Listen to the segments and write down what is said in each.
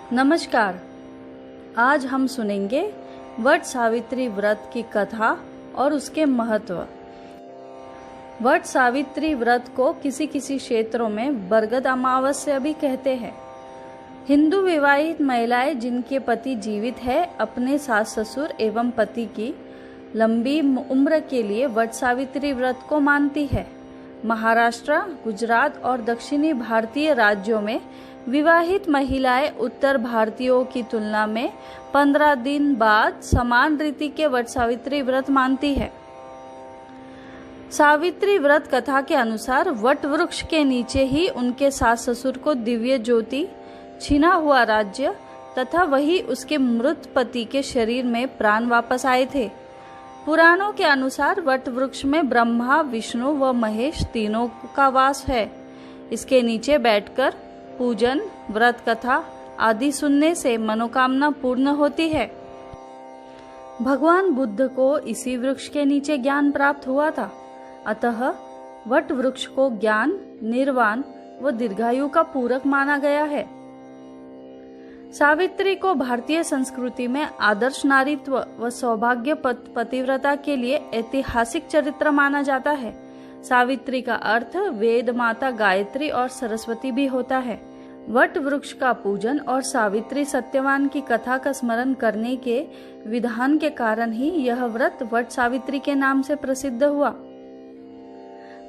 नमस्कार। आज हम सुनेंगे वट सावित्री व्रत की कथा और उसके महत्व। वट सावित्री व्रत को किसी किसी क्षेत्रों में बरगद अमावस्या भी कहते हैं। हिंदू विवाहित महिलाएं जिनके पति जीवित है अपने सास ससुर एवं पति की लंबी उम्र के लिए वट सावित्री व्रत को मानती है। महाराष्ट्र, गुजरात और दक्षिणी भारतीय राज्यों में विवाहित महिलाएं उत्तर भारतीयों की तुलना में 15 दिन बाद समान रीति के वट सावित्री व्रत मानती है। सावित्री व्रत कथा के अनुसार वट वृक्ष के नीचे ही उनके सास ससुर को दिव्य ज्योति, छीना हुआ राज्य तथा वही उसके मृत पति के शरीर में प्राण वापस आए थे। पुराणों के अनुसार वट वृक्ष में ब्रह्मा, विष्णु व महेश तीनों का वास है। इसके नीचे बैठकर पूजन, व्रत कथा आदि सुनने से मनोकामना पूर्ण होती है। भगवान बुद्ध को इसी वृक्ष के नीचे ज्ञान प्राप्त हुआ था। अतः वट वृक्ष को ज्ञान, निर्वाण व दीर्घायु का पूरक माना गया है। सावित्री को भारतीय संस्कृति में आदर्श नारीत्व व सौभाग्य पतिव्रता के लिए ऐतिहासिक चरित्र माना जाता है। सावित्री का अर्थ वेद माता गायत्री और सरस्वती भी होता है। वट वृक्ष का पूजन और सावित्री सत्यवान की कथा का स्मरण करने के विधान के कारण ही यह व्रत वट सावित्री के नाम से प्रसिद्ध हुआ।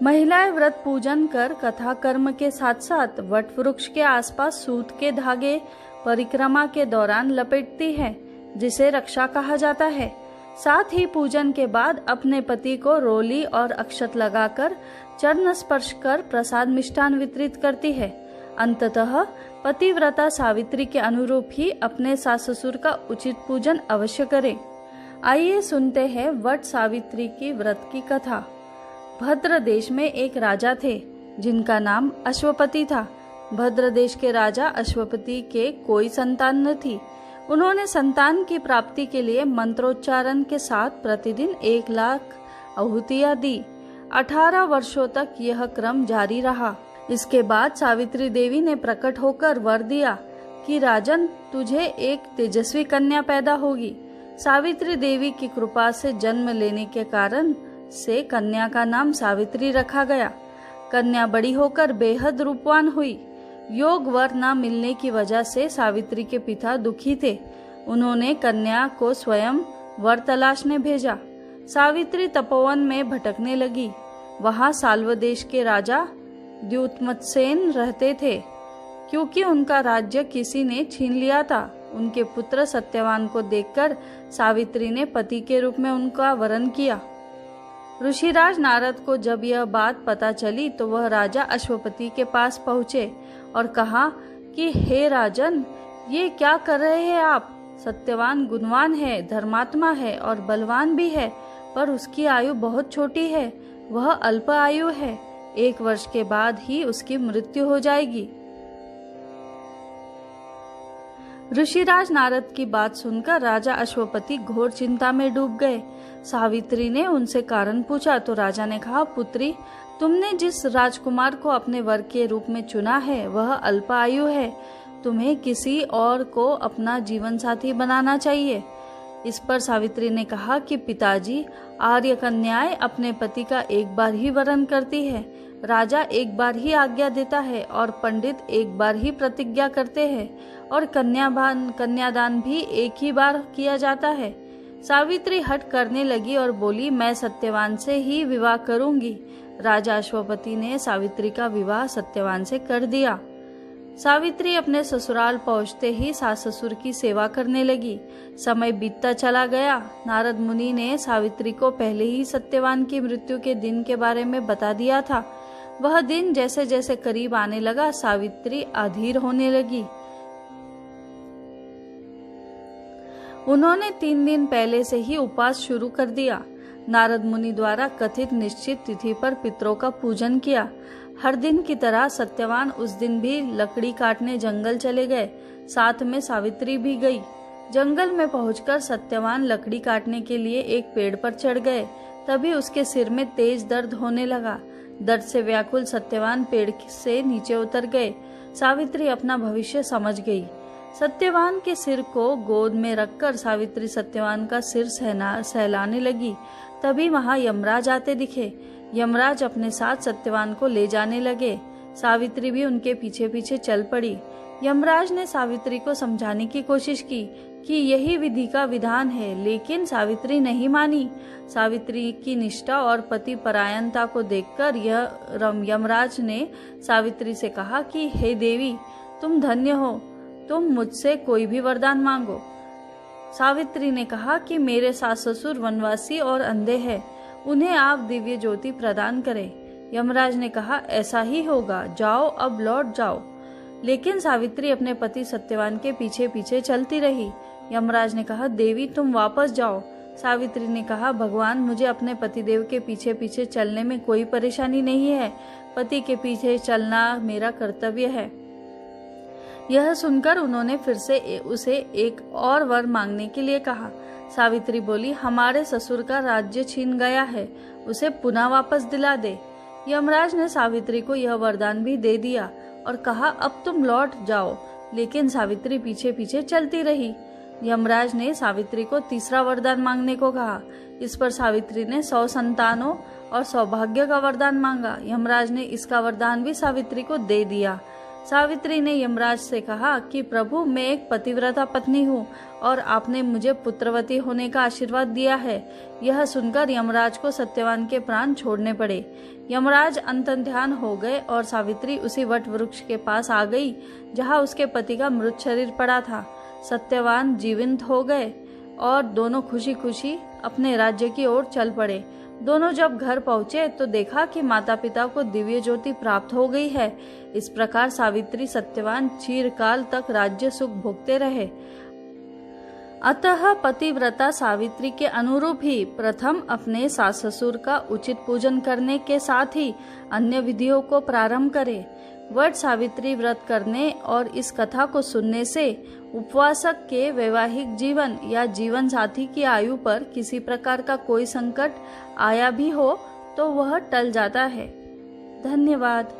महिलाएं व्रत पूजन कर कथा कर्म के साथ साथ वट वृक्ष के आसपास सूत के धागे परिक्रमा के दौरान लपेटती है, जिसे रक्षा कहा जाता है। साथ ही पूजन के बाद अपने पति को रोली और अक्षत लगाकर चरण स्पर्श कर प्रसाद मिष्ठान वितरित करती है। अंततः पतिव्रता सावित्री के अनुरूप ही अपने सास ससुर का उचित पूजन अवश्य करें। आइए सुनते हैं वट सावित्री की व्रत की कथा। भद्र देश में एक राजा थे जिनका नाम अश्वपति था। भद्र देश के राजा अश्वपति के कोई संतान न थी। उन्होंने संतान की प्राप्ति के लिए मंत्रोच्चारण के साथ प्रतिदिन 1,00,000 आहुतियां दी। 18 वर्षों तक यह क्रम जारी रहा। इसके बाद सावित्री देवी ने प्रकट होकर वर दिया कि राजन, तुझे एक तेजस्वी कन्या पैदा होगी। सावित्री देवी की कृपा से जन्म लेने के कारण से कन्या का नाम सावित्री रखा गया। कन्या बड़ी होकर बेहद रूपवान हुई। योग वर न मिलने की वजह से सावित्री के पिता दुखी थे। उन्होंने कन्या को स्वयं वर तलाशने भेजा। सावित्री तपोवन में भटकने लगी। वहां साल्व देश के राजा द्युमत्सेन रहते थे। क्योंकि उनका राज्य किसी ने छीन लिया था, उनके पुत्र सत्यवान को देखकर सावित्री ने पति के रूप में उनका वरण किया। ऋषिराज नारद को जब यह बात पता चली तो वह राजा अश्वपति के पास पहुँचे और कहा कि हे राजन, ये क्या कर रहे हैं आप? सत्यवान गुणवान है, धर्मात्मा है और बलवान भी है, पर उसकी आयु बहुत छोटी है। वह अल्प आयु है। 1 वर्ष के बाद ही उसकी मृत्यु हो जाएगी। ऋषिराज नारद की बात सुनकर राजा अश्वपति घोर चिंता में डूब गए। सावित्री ने उनसे कारण पूछा तो राजा ने कहा, पुत्री, तुमने जिस राजकुमार को अपने वर के रूप में चुना है वह अल्प आयु है। तुम्हें किसी और को अपना जीवन साथी बनाना चाहिए। इस पर सावित्री ने कहा कि पिताजी, आर्य कन्याएं अपने पति का एक बार ही वरण करती है। राजा एक बार ही आज्ञा देता है और पंडित एक बार ही प्रतिज्ञा करते हैं और कन्यादान भी एक ही बार किया जाता है। सावित्री हट करने लगी और बोली, मैं सत्यवान से ही विवाह करूंगी। राजा अश्वपति ने सावित्री का विवाह सत्यवान से कर दिया। सावित्री अपने ससुराल पहुंचते ही सास ससुर की सेवा करने लगी। समय बीतता चला गया। नारद मुनि ने सावित्री को पहले ही सत्यवान की मृत्यु के दिन के बारे में बता दिया था। वह दिन जैसे जैसे करीब आने लगा, सावित्री अधीर होने लगी। उन्होंने 3 दिन पहले से ही उपवास शुरू कर दिया। नारद मुनि द्वारा कथित निश्चित तिथि पर पितरों का पूजन किया। हर दिन की तरह सत्यवान उस दिन भी लकड़ी काटने जंगल चले गए। साथ में सावित्री भी गई। जंगल में पहुंचकर सत्यवान लकड़ी काटने के लिए एक पेड़ पर चढ़ गए। तभी उसके सिर में तेज दर्द होने लगा। दर्द से व्याकुल सत्यवान पेड़ से नीचे उतर गए। सावित्री अपना भविष्य समझ गई। सत्यवान के सिर को गोद में रखकर सावित्री सत्यवान का सिर सहलाने लगी। तभी वहां यमराज आते दिखे। यमराज अपने साथ सत्यवान को ले जाने लगे। सावित्री भी उनके पीछे पीछे चल पड़ी। यमराज ने सावित्री को समझाने की कोशिश की कि यही विधि का विधान है, लेकिन सावित्री नहीं मानी। सावित्री की निष्ठा और पति परायणता को देखकर यमराज ने सावित्री से कहा कि हे देवी, तुम धन्य हो, तुम मुझसे कोई भी वरदान मांगो। सावित्री ने कहा कि मेरे सास ससुर वनवासी और अंधे हैं, उन्हें आप दिव्य ज्योति प्रदान करें। यमराज ने कहा ऐसा ही होगा, जाओ अब लौट जाओ। लेकिन सावित्री अपने पति सत्यवान के पीछे पीछे चलती रही। यमराज ने कहा देवी तुम वापस जाओ। सावित्री ने कहा भगवान, मुझे अपने पतिदेव के पीछे पीछे चलने में कोई परेशानी नहीं है, पति के पीछे चलना मेरा कर्तव्य है। यह सुनकर उन्होंने फिर से उसे एक और वर मांगने के लिए कहा। सावित्री बोली हमारे ससुर का राज्य छीन गया है, उसे पुनः वापस दिला दे। यमराज ने सावित्री को यह वरदान भी दे दिया और कहा अब तुम लौट जाओ, लेकिन सावित्री पीछे पीछे चलती रही। यमराज ने सावित्री को तीसरा वरदान मांगने को कहा। इस पर सावित्री ने 100 संतानों और सौभाग्य का वरदान मांगा। यमराज ने इसका वरदान भी सावित्री को दे दिया। सावित्री ने यमराज से कहा कि प्रभु, मैं एक पतिव्रता पत्नी हूँ और आपने मुझे पुत्रवती होने का आशीर्वाद दिया है। यह सुनकर यमराज को सत्यवान के प्राण छोड़ने पड़े। यमराज अंतर्ध्यान हो गए और सावित्री उसी वट वृक्ष के पास आ गई जहाँ उसके पति का मृत शरीर पड़ा था। सत्यवान जीवंत हो गए और दोनों खुशी खुशी अपने राज्य की ओर चल पड़े। दोनों जब घर पहुंचे तो देखा कि माता पिता को दिव्य ज्योति प्राप्त हो गई है। इस प्रकार सावित्री सत्यवान चिरकाल तक राज्य सुख भोगते रहे। अतः पतिव्रता सावित्री के अनुरूप ही प्रथम अपने सास ससुर का उचित पूजन करने के साथ ही अन्य विधियों को प्रारंभ करे। वट सावित्री व्रत करने और इस कथा को सुनने से उपवासक के वैवाहिक जीवन या जीवन साथी की आयु पर किसी प्रकार का कोई संकट आया भी हो तो वह टल जाता है। धन्यवाद।